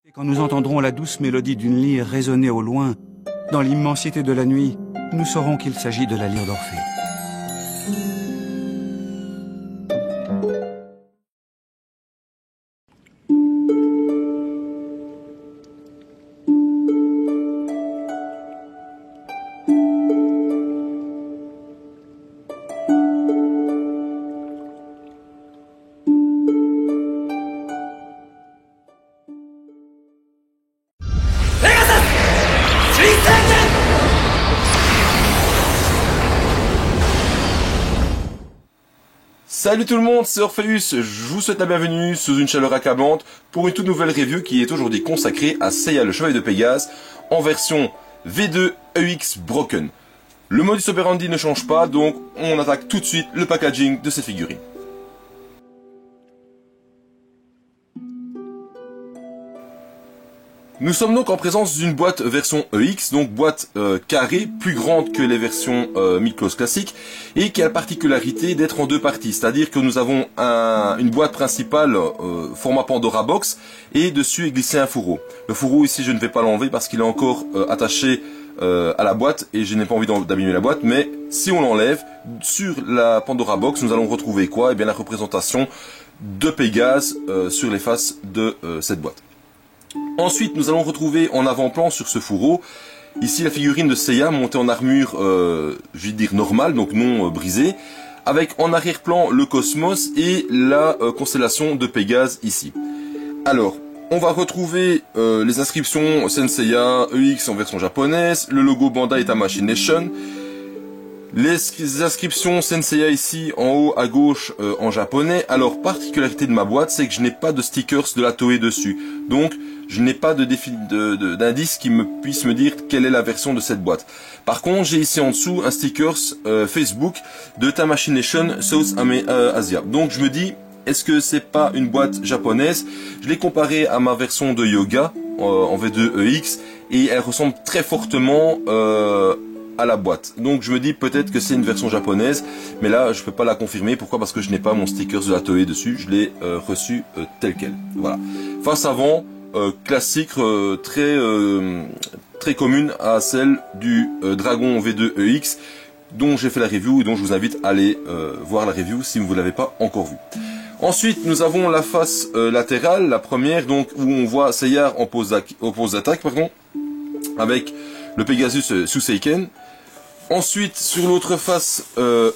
Et quand nous entendrons la douce mélodie d'une lyre résonner au loin, dans l'immensité de la nuit, nous saurons qu'il s'agit de la lyre d'Orphée. Salut tout le monde, c'est Orpheus, je vous souhaite la bienvenue sous une chaleur accablante pour une toute nouvelle review qui est aujourd'hui consacrée à Seiya le Chevalier de Pégase en version V2 EX Broken. Le modus operandi ne change pas, donc on attaque tout de suite le packaging de ces figurines. Nous sommes donc en présence d'une boîte version EX, donc boîte carrée, plus grande que les versions Miklos classiques, et qui a la particularité d'être en deux parties, c'est-à-dire que nous avons une boîte principale format Pandora Box, et dessus est glissé un fourreau. Le fourreau ici je ne vais pas l'enlever parce qu'il est encore attaché à la boîte, et je n'ai pas envie d'abîmer la boîte, mais si on l'enlève, sur la Pandora Box, nous allons retrouver quoi? Eh bien la représentation de Pégase sur les faces de cette boîte. Ensuite, nous allons retrouver en avant-plan sur ce fourreau, ici la figurine de Seiya montée en armure, je vais dire normale, donc non brisée, avec en arrière-plan le cosmos et la constellation de Pégase ici. Alors, on va retrouver les inscriptions Senseiya EX en version japonaise, le logo Bandai Tamashii Nation, les inscriptions Senseiya ici en haut à gauche en japonais. Alors, particularité de ma boîte, c'est que je n'ai pas de stickers de la Toei dessus. Donc, je n'ai pas d'indice qui puisse me dire quelle est la version de cette boîte. Par contre, j'ai ici en dessous un stickers Facebook de Tamashii Nation South Asia. Donc, je me dis, est-ce que c'est pas une boîte japonaise? Je l'ai comparé à ma version de Yoga en V2 EX et elle ressemble très fortement à la boîte. Donc je me dis peut-être que c'est une version japonaise, mais là je peux pas la confirmer. Pourquoi? Parce que je n'ai pas mon sticker de la Toei dessus, je l'ai reçu tel quel. Voilà. Face avant, classique, très commune à celle du Dragon V2 EX, dont j'ai fait la review et dont je vous invite à aller voir la review si vous ne l'avez pas encore vue. Ensuite, nous avons la face latérale, la première, donc où on voit Seiya en pose d'attaque, pardon, avec le Pegasus Suseiken. Ensuite, sur l'autre face,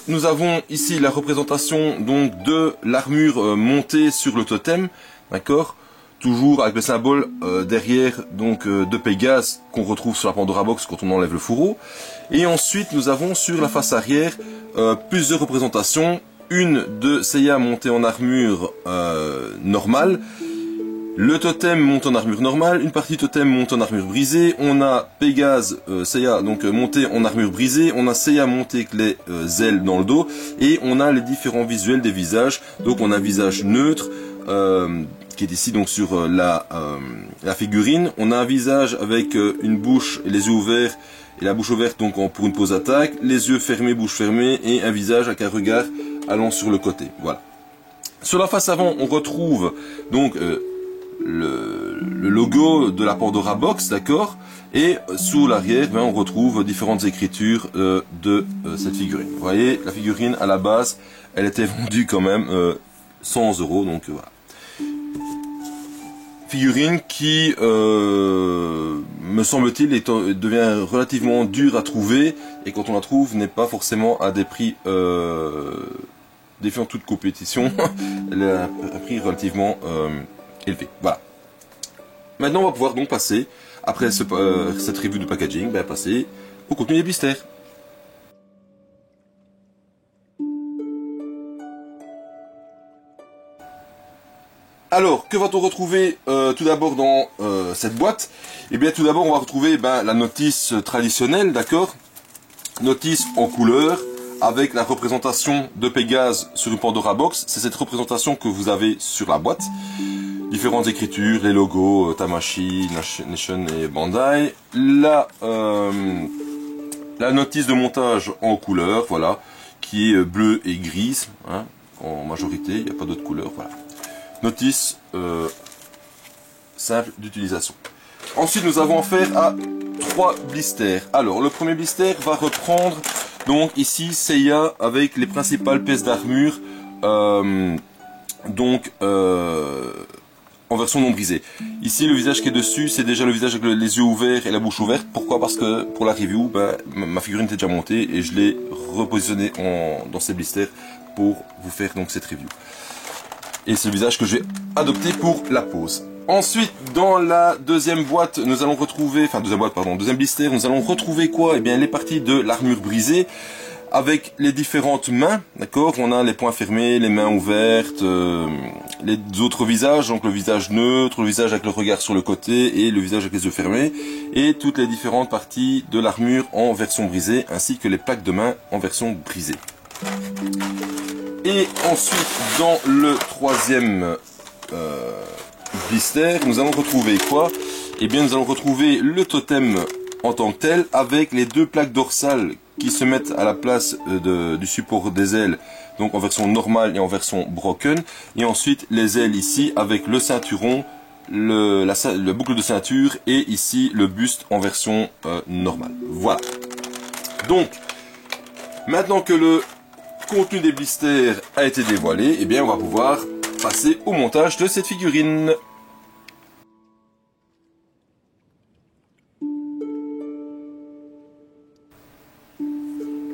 nous avons ici la représentation donc de l'armure montée sur le totem, d'accord, toujours avec le symbole derrière donc de Pégase qu'on retrouve sur la Pandora Box quand on enlève le fourreau. Et ensuite, nous avons sur la face arrière plusieurs représentations, une de Seiya montée en armure normale. Le totem monte en armure normale, une partie totem monte en armure brisée, on a Pégase, Seiya donc monté en armure brisée, on a Seiya monté avec les ailes dans le dos, et on a les différents visuels des visages. Donc on a un visage neutre, qui est ici donc sur la figurine, on a un visage avec une bouche et les yeux ouverts, et la bouche ouverte donc pour une pose d'attaque, les yeux fermés, bouche fermée, et un visage avec un regard allant sur le côté, voilà. Sur la face avant, on retrouve donc le logo de la Pandora Box, d'accord, et sous l'arrière, on retrouve différentes écritures de cette figurine. Vous voyez, la figurine à la base, elle était vendue quand même 100 €, donc voilà. Figurine qui, me semble-t-il, devient relativement dure à trouver, et quand on la trouve, n'est pas forcément à des prix défiant toute compétition. Elle a un prix relativement élevé. Voilà. Maintenant, on va pouvoir donc passer, après cette review de packaging, passer au contenu des blisters. Alors, que va-t-on retrouver tout d'abord dans cette boîte? Eh bien, tout d'abord, on va retrouver la notice traditionnelle, d'accord? Notice en couleur, avec la représentation de Pégase sur une Pandora Box. C'est cette représentation que vous avez sur la boîte. Différentes écritures, les logos Tamashii Nation et Bandai. La notice de montage en couleur, voilà, qui est bleue et grise, hein, en majorité, il n'y a pas d'autre couleur, voilà. Notice simple d'utilisation. Ensuite, nous avons affaire à 3 blisters. Alors, le premier blister va reprendre, donc ici, Seiya avec les principales pièces d'armure, en version non brisée. Ici, le visage qui est dessus, c'est déjà le visage avec les yeux ouverts et la bouche ouverte. Pourquoi? Parce que pour la review, ma figurine était déjà montée et je l'ai repositionnée dans ces blisters pour vous faire donc cette review. Et c'est le visage que je vais adopter pour la pose. Ensuite, dans la deuxième boîte, nous allons retrouver, deuxième blister, nous allons retrouver quoi? Eh bien, les parties de l'armure brisée avec les différentes mains, d'accord? On a les poings fermés, les mains ouvertes, les autres visages, donc le visage neutre, le visage avec le regard sur le côté et le visage avec les yeux fermés, et toutes les différentes parties de l'armure en version brisée, ainsi que les plaques de main en version brisée. Et ensuite, dans le troisième blister, nous allons retrouver quoi? Eh bien, nous allons retrouver le totem en tant que tel, avec les 2 plaques dorsales qui se mettent à la place du support des ailes, donc en version normale et en version broken, et ensuite les ailes ici avec le ceinturon, le boucle de ceinture, et ici le buste en version normale. Voilà. Donc, maintenant que le contenu des blisters a été dévoilé, eh bien on va pouvoir passer au montage de cette figurine.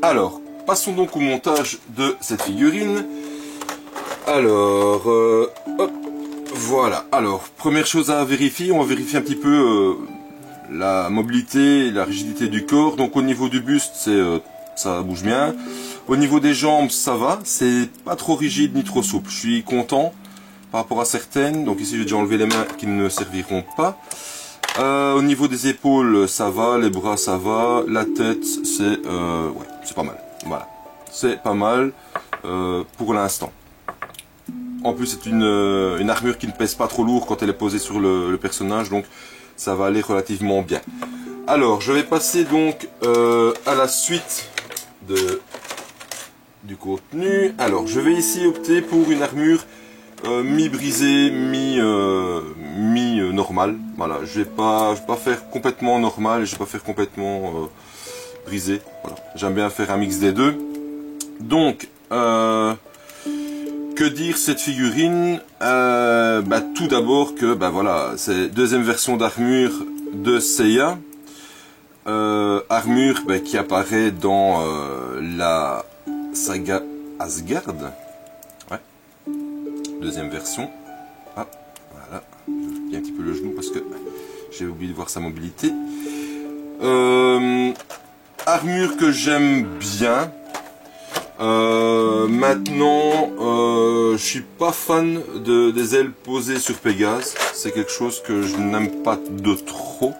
Alors, passons donc au montage de cette figurine. Alors, hop, voilà. Alors, première chose à vérifier, on va vérifier un petit peu la mobilité et la rigidité du corps. Donc au niveau du buste, ça bouge bien. Au niveau des jambes, ça va, c'est pas trop rigide ni trop souple. Je suis content par rapport à certaines. Donc ici, j'ai déjà enlevé les mains qui ne serviront pas. Au niveau des épaules, ça va, les bras, ça va, la tête, c'est pas mal. Voilà, c'est pas mal pour l'instant. En plus, c'est une armure qui ne pèse pas trop lourd quand elle est posée sur le personnage, donc ça va aller relativement bien. Alors, je vais passer donc à la suite du contenu. Alors, je vais ici opter pour une armure mi-brisé, mi-normal. Voilà, je vais pas faire complètement normal et je vais pas faire complètement brisé. Voilà, j'aime bien faire un mix des deux. Donc, que dire cette figurine? Tout d'abord que, voilà, c'est deuxième version d'armure de Seiya. Armure qui apparaît dans la saga Asgard. Deuxième version. Ah, voilà. Je plie un petit peu le genou parce que j'ai oublié de voir sa mobilité. Armure que j'aime bien. Maintenant, je suis pas fan des ailes posées sur Pégase. C'est quelque chose que je n'aime pas de trop.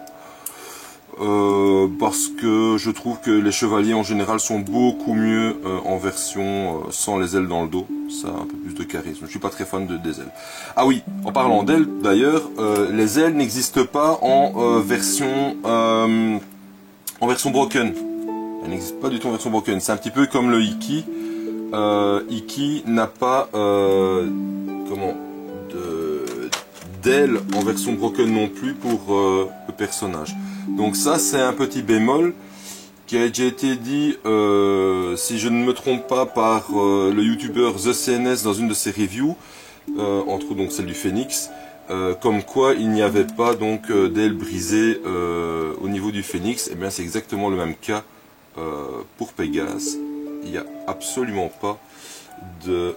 Parce que je trouve que les chevaliers en général sont beaucoup mieux en version sans les ailes dans le dos. Ça a un peu plus de charisme. Je suis pas très fan des ailes. Ah oui, en parlant d'ailes d'ailleurs, les ailes n'existent pas en version broken. Elles n'existent pas du tout en version broken. C'est un petit peu comme le Iki. Iki n'a pas d'ailes en version broken non plus pour le personnage. Donc ça, c'est un petit bémol qui a déjà été dit, si je ne me trompe pas, par le youtubeur The CNS dans une de ses reviews, entre autres donc celle du Phoenix, comme quoi il n'y avait pas donc d'ailes brisées au niveau du Phoenix. Et bien c'est exactement le même cas pour Pégase. Il n'y a absolument pas de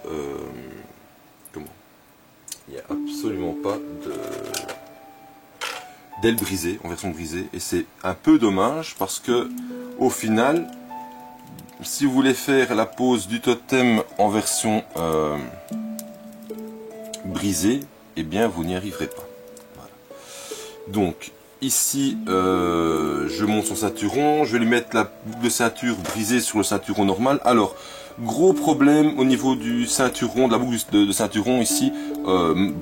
d'ailes brisées, en version brisée, et c'est un peu dommage parce que au final, si vous voulez faire la pose du totem en version brisée, eh bien vous n'y arriverez pas. Voilà. Donc ici, je monte son ceinturon, je vais lui mettre la boucle de ceinture brisée sur le ceinturon normal. Alors, gros problème au niveau du ceinturon, de la boucle de ceinturon ici,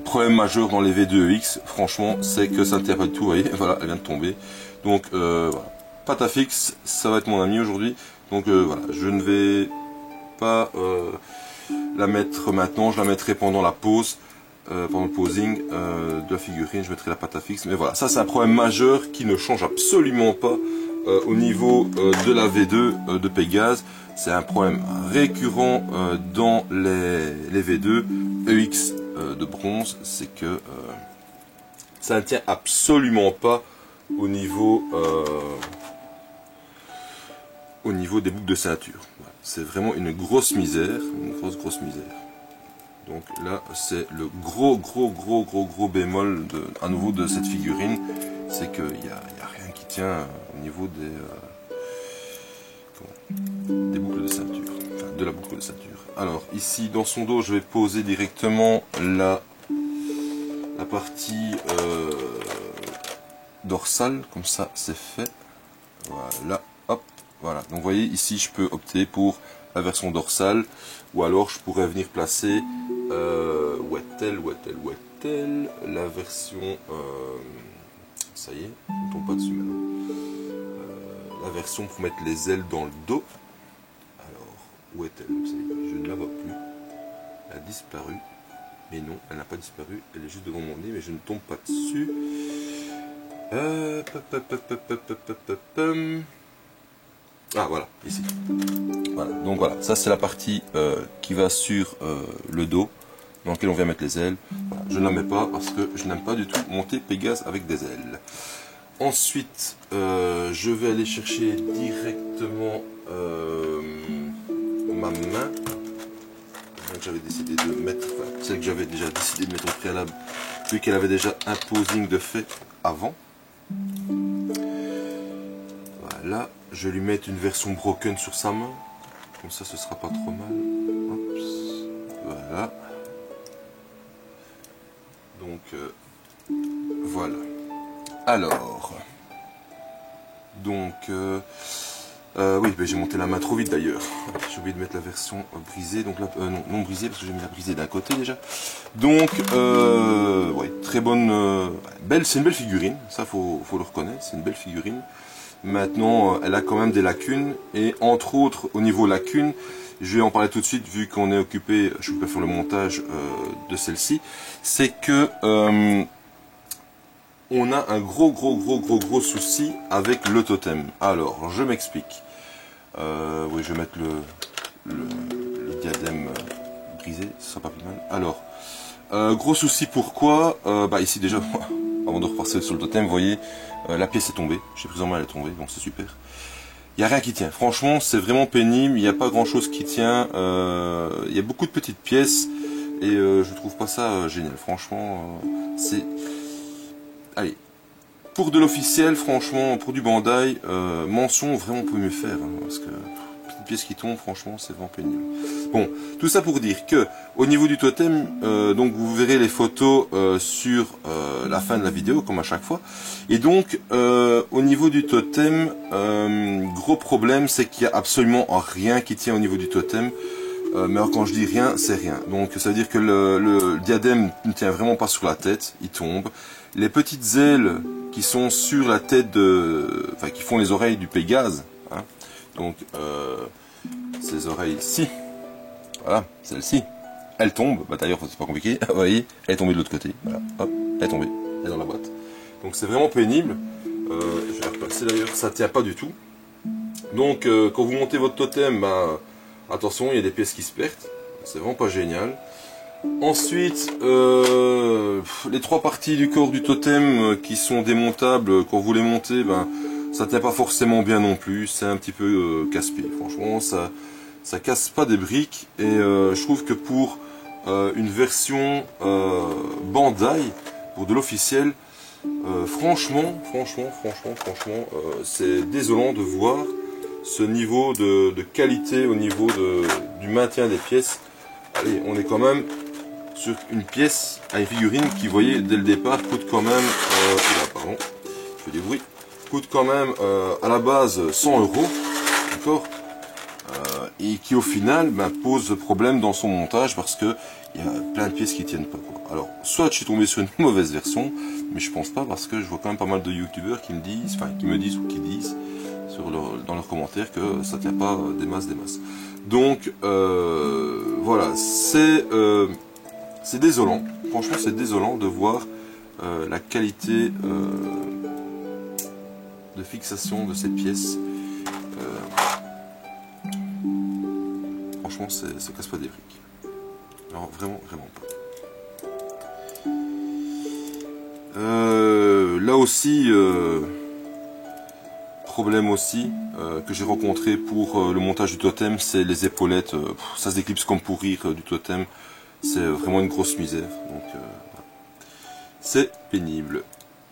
problème majeur dans les V2X, franchement, c'est que ça ne tient pas du tout, vous voyez, voilà, elle vient de tomber. Donc, voilà, pâte à fixe, ça va être mon ami aujourd'hui. Donc, voilà, je ne vais pas la mettre maintenant, je la mettrai pendant la pause. pendant le posing de la figurine, je mettrai la pâte à fixe. Mais voilà, ça c'est un problème majeur qui ne change absolument pas au niveau de la V2 de Pégase. C'est un problème récurrent dans les V2 EX de bronze, c'est que ça ne tient absolument pas au niveau des boucles de ceinture. Voilà. C'est vraiment une grosse misère, une grosse misère. Donc là, c'est le gros bémol à nouveau de cette figurine, c'est qu'il n'y a rien qui tient au niveau des boucles de ceinture, enfin de la boucle de ceinture. Alors ici, dans son dos, je vais poser directement la partie dorsale, comme ça c'est fait. Voilà, hop, voilà. Donc vous voyez, ici je peux opter pour la version dorsale, ou alors je pourrais venir placer où est-elle, la version, ça y est, ne tombe pas dessus maintenant, la version pour mettre les ailes dans le dos. Alors, où est-elle? Je ne la vois plus, elle a disparu, mais non, elle n'a pas disparu, elle est juste devant mon nez, mais je ne tombe pas dessus. Ah voilà, ici. Voilà, donc voilà, ça c'est la partie qui va sur le dos, dans lequel on vient mettre les ailes. Voilà, je ne la mets pas parce que je n'aime pas du tout monter Pégase avec des ailes. Ensuite, je vais aller chercher directement ma main. J'avais décidé de mettre, enfin, celle que j'avais déjà décidé de mettre au préalable, vu qu'elle avait déjà un posing de fait avant. Voilà, je vais lui mettre une version broken sur sa main, comme ça ce sera pas trop mal. Oups. Voilà. Donc voilà. Alors, donc oui, ben, j'ai monté la main trop vite d'ailleurs. J'ai oublié de mettre la version brisée, donc là, non brisée parce que j'ai mis la brisée d'un côté déjà. Donc, ouais, très bonne, belle, c'est une belle figurine, ça faut le reconnaître, c'est une belle figurine. Maintenant, elle a quand même des lacunes, et entre autres, au niveau lacunes, je vais en parler tout de suite vu qu'on est occupé, je peux faire le montage de celle-ci, c'est que on a un gros souci avec le totem. Alors, je m'explique. Oui, je vais mettre le diadème brisé, ce sera pas plus mal. Alors, gros souci pourquoi bah ici déjà, avant de repasser sur le totem, vous voyez, la pièce est tombée. J'ai pris en main, elle est tombée, donc c'est super. Il n'y a rien qui tient. Franchement, c'est vraiment pénible. Il n'y a pas grand chose qui tient. Il y a beaucoup de petites pièces et je trouve pas ça génial. Franchement, c'est... Allez, pour de l'officiel, franchement, pour du Bandai, mention, vraiment, on peut mieux faire. Hein, parce que petite pièce qui tombe, franchement, c'est vraiment pénible. Bon, tout ça pour dire que, au niveau du totem, donc vous verrez les photos sur la fin de la vidéo, comme à chaque fois. Et donc, au niveau du totem, gros problème, c'est qu'il n'y a absolument rien qui tient au niveau du totem. Mais alors, quand je dis rien, c'est rien. Donc, ça veut dire que le diadème ne tient vraiment pas sur la tête, il tombe. Les petites ailes qui sont sur la tête enfin, qui font les oreilles du Pégase, hein. Donc, ces oreilles-ci, voilà, celle-ci, elle tombe. Bah, d'ailleurs, c'est pas compliqué, vous voyez, elle est tombée de l'autre côté, voilà, hop, elle est tombée, elle est dans la boîte. Donc, c'est vraiment pénible. Je vais repasser d'ailleurs, ça tient pas du tout. Donc, quand vous montez votre totem, bah, attention, il y a des pièces qui se perdent, c'est vraiment pas génial. Ensuite, les trois parties du corps du totem qui sont démontables, quand vous les montez, ben, ça tient pas forcément bien non plus, c'est un petit peu casse-pied. Franchement, ça casse pas des briques, et je trouve que pour une version Bandai, pour de l'officiel, franchement, c'est désolant de voir ce niveau de qualité au niveau du maintien des pièces. Allez, on est quand même sur une pièce à une figurine qui, vous voyez, dès le départ, coûte quand même, pardon, je fais des bruits, coûte quand même à la base 100 €, d'accord, et qui au final pose problème dans son montage parce que il y a plein de pièces qui tiennent pas, quoi. Alors, soit je suis tombé sur une mauvaise version, mais je pense pas parce que je vois quand même pas mal de youtubeurs qui me disent, enfin qui me disent ou qui disent dans leurs commentaires que ça tient pas des masses. Donc voilà, c'est désolant. franchement c'est désolant de voir la qualité de fixation de ces pièces. Franchement ça casse pas des briques. Alors vraiment pas. Là aussi, problème aussi que j'ai rencontré pour le montage du totem, c'est les épaulettes. Ça se déclipse comme pour rire du totem. C'est vraiment une grosse misère. Donc c'est pénible.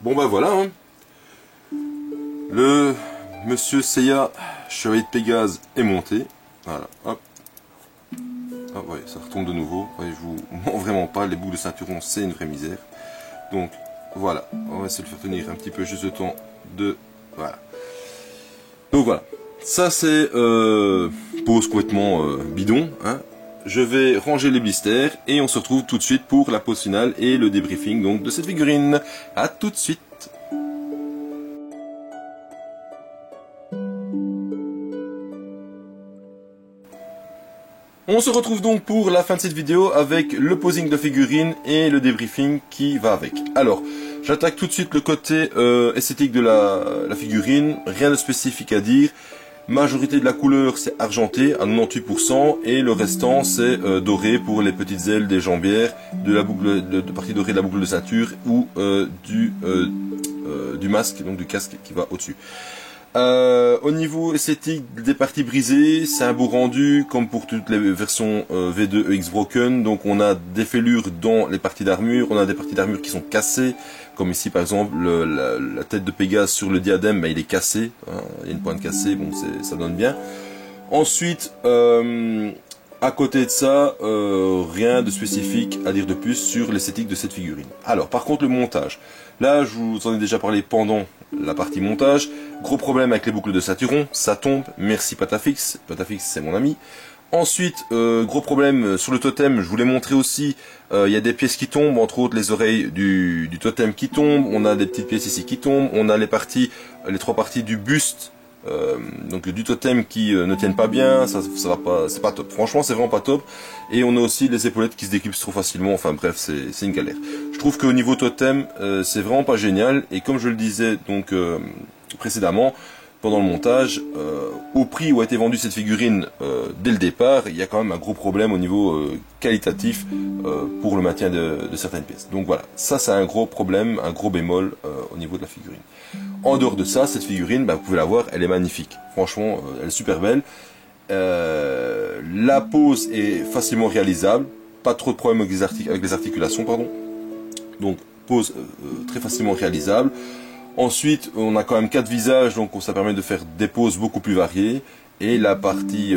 Bon bah voilà. Hein. Le Monsieur Seiya Chevalier de Pégase est monté. Voilà. Hop. Ah ouais, ça retombe de nouveau. Ouais, je vous mens vraiment pas. Les boucles de ceinturon, c'est une vraie misère. Donc voilà, on va essayer de le faire tenir un petit peu juste le temps de... Voilà. Donc voilà, ça c'est pose complètement bidon. Hein. Je vais ranger les blisters et on se retrouve tout de suite pour la pose finale et le débriefing donc de cette figurine. A tout de suite. On se retrouve donc pour la fin de cette vidéo avec le posing de figurine et le débriefing qui va avec. Alors, j'attaque tout de suite le côté esthétique de la figurine, rien de spécifique à dire. Majorité de la couleur c'est argenté à 98% et le restant c'est doré pour les petites ailes des jambières, de la boucle de partie dorée de la boucle de ceinture ou du masque, donc du casque qui va au-dessus. Au niveau esthétique des parties brisées, c'est un beau rendu comme pour toutes les versions V2 EX Broken. Donc on a des fêlures dans les parties d'armure, on a des parties d'armure qui sont cassées, comme ici par exemple la tête de Pégase sur le diadème, bah, il est cassé, hein, il y a une pointe cassée, bon ça donne bien. Ensuite, à côté de ça, rien de spécifique à dire de plus sur l'esthétique de cette figurine. Alors par contre le montage, là je vous en ai déjà parlé pendant la partie montage. Gros problème avec les boucles de ceinturon, ça tombe, merci Patafix, Patafix c'est mon ami. Ensuite, gros problème sur le totem, je vous l'ai montré aussi, il y a des pièces qui tombent, entre autres les oreilles du totem qui tombent, on a des petites pièces ici qui tombent, on a les trois parties du buste, donc du totem qui ne tiennent pas bien, ça va pas, c'est pas top, franchement c'est vraiment pas top. Et on a aussi les épaulettes qui se déclipsent trop facilement, enfin bref c'est une galère. Je trouve qu'au niveau totem c'est vraiment pas génial, et comme je le disais donc précédemment pendant le montage, au prix où a été vendue cette figurine dès le départ, il y a quand même un gros problème au niveau qualitatif pour le maintien de certaines pièces. Donc voilà, ça c'est un gros problème, un gros bémol au niveau de la figurine. En dehors de ça, cette figurine, bah, vous pouvez la voir, elle est magnifique. Franchement, elle est super belle. La pose est facilement réalisable, pas trop de problèmes avec les articulations, pardon. Donc pose très facilement réalisable. Ensuite, on a quand même 4 visages, donc ça permet de faire des poses beaucoup plus variées. Et la partie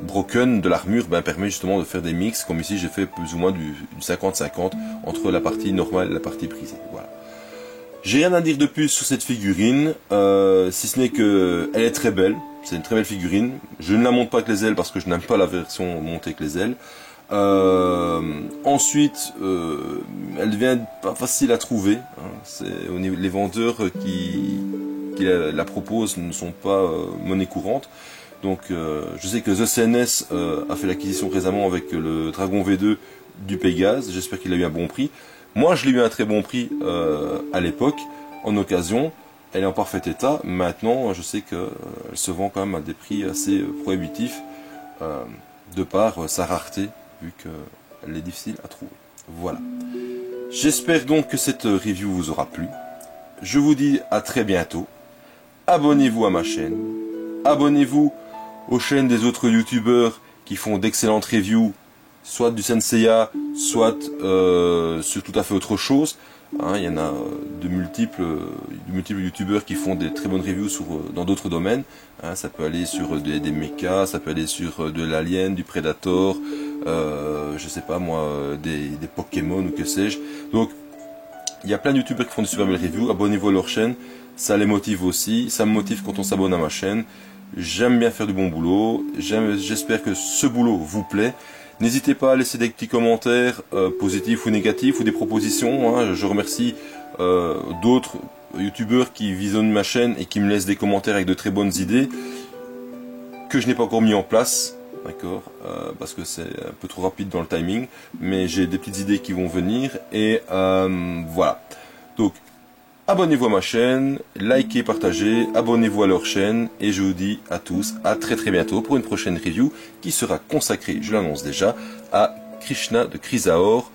broken de l'armure permet justement de faire des mix, comme ici j'ai fait plus ou moins du 50-50 entre la partie normale et la partie brisée. Voilà. J'ai rien à dire de plus sur cette figurine, si ce n'est que elle est très belle. C'est une très belle figurine. Je ne la monte pas avec les ailes parce que je n'aime pas la version montée avec les ailes. Ensuite, elle devient pas facile à trouver. Hein. Les vendeurs qui la proposent ne sont pas monnaie courante. Donc, je sais que The CNS a fait l'acquisition récemment avec le Dragon V2 du Pégase. J'espère qu'il a eu un bon prix. Moi, je l'ai eu à un très bon prix à l'époque, en occasion. Elle est en parfait état. Maintenant, je sais qu'elle se vend quand même à des prix assez prohibitifs, de par sa rareté, vu qu'elle est difficile à trouver. Voilà. J'espère donc que cette review vous aura plu. Je vous dis à très bientôt. Abonnez-vous à ma chaîne. Abonnez-vous aux chaînes des autres youtubeurs qui font d'excellentes reviews, soit du Senseiya, soit sur tout à fait autre chose. Hein, il y en a de multiples youtubeurs qui font des très bonnes reviews dans d'autres domaines. Hein, ça peut aller sur des mechas, ça peut aller sur de l'Alien, du Predator, je sais pas moi, des Pokémon ou que sais-je. Donc il y a plein de youtubeurs qui font des super belles reviews. Abonnez-vous à leur chaîne, ça les motive aussi. Ça me motive quand on s'abonne à ma chaîne. J'aime bien faire du bon boulot. J'espère que ce boulot vous plaît. N'hésitez pas à laisser des petits commentaires positifs ou négatifs ou des propositions. Hein. Je remercie d'autres youtubeurs qui visionnent ma chaîne et qui me laissent des commentaires avec de très bonnes idées que je n'ai pas encore mis en place. d'accord, parce que c'est un peu trop rapide dans le timing, mais j'ai des petites idées qui vont venir, et voilà. Donc, abonnez-vous à ma chaîne, likez, partagez, abonnez-vous à leur chaîne, et je vous dis à tous à très très bientôt pour une prochaine review qui sera consacrée, je l'annonce déjà, à Krishna de Chrysaor,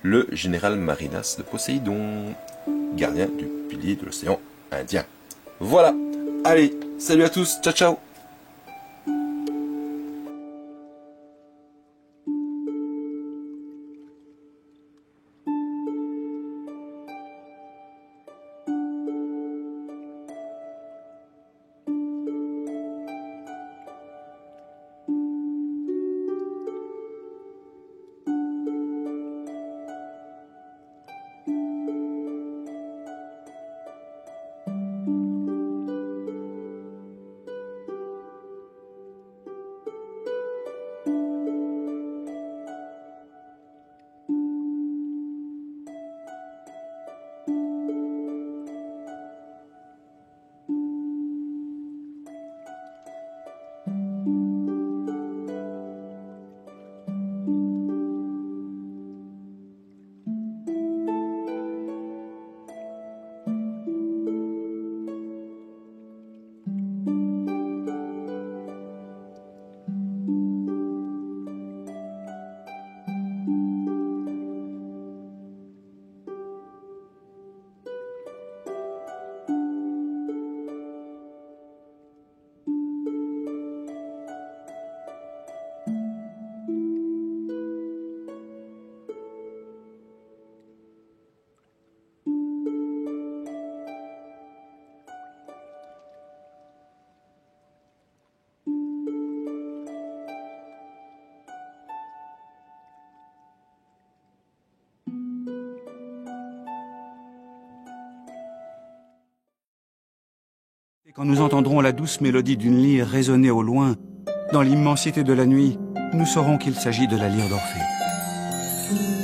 le général Marinas de Poséidon, gardien du pilier de l'océan Indien. Voilà, allez, salut à tous, ciao ciao. Et quand nous entendrons la douce mélodie d'une lyre résonner au loin, dans l'immensité de la nuit, nous saurons qu'il s'agit de la lyre d'Orphée.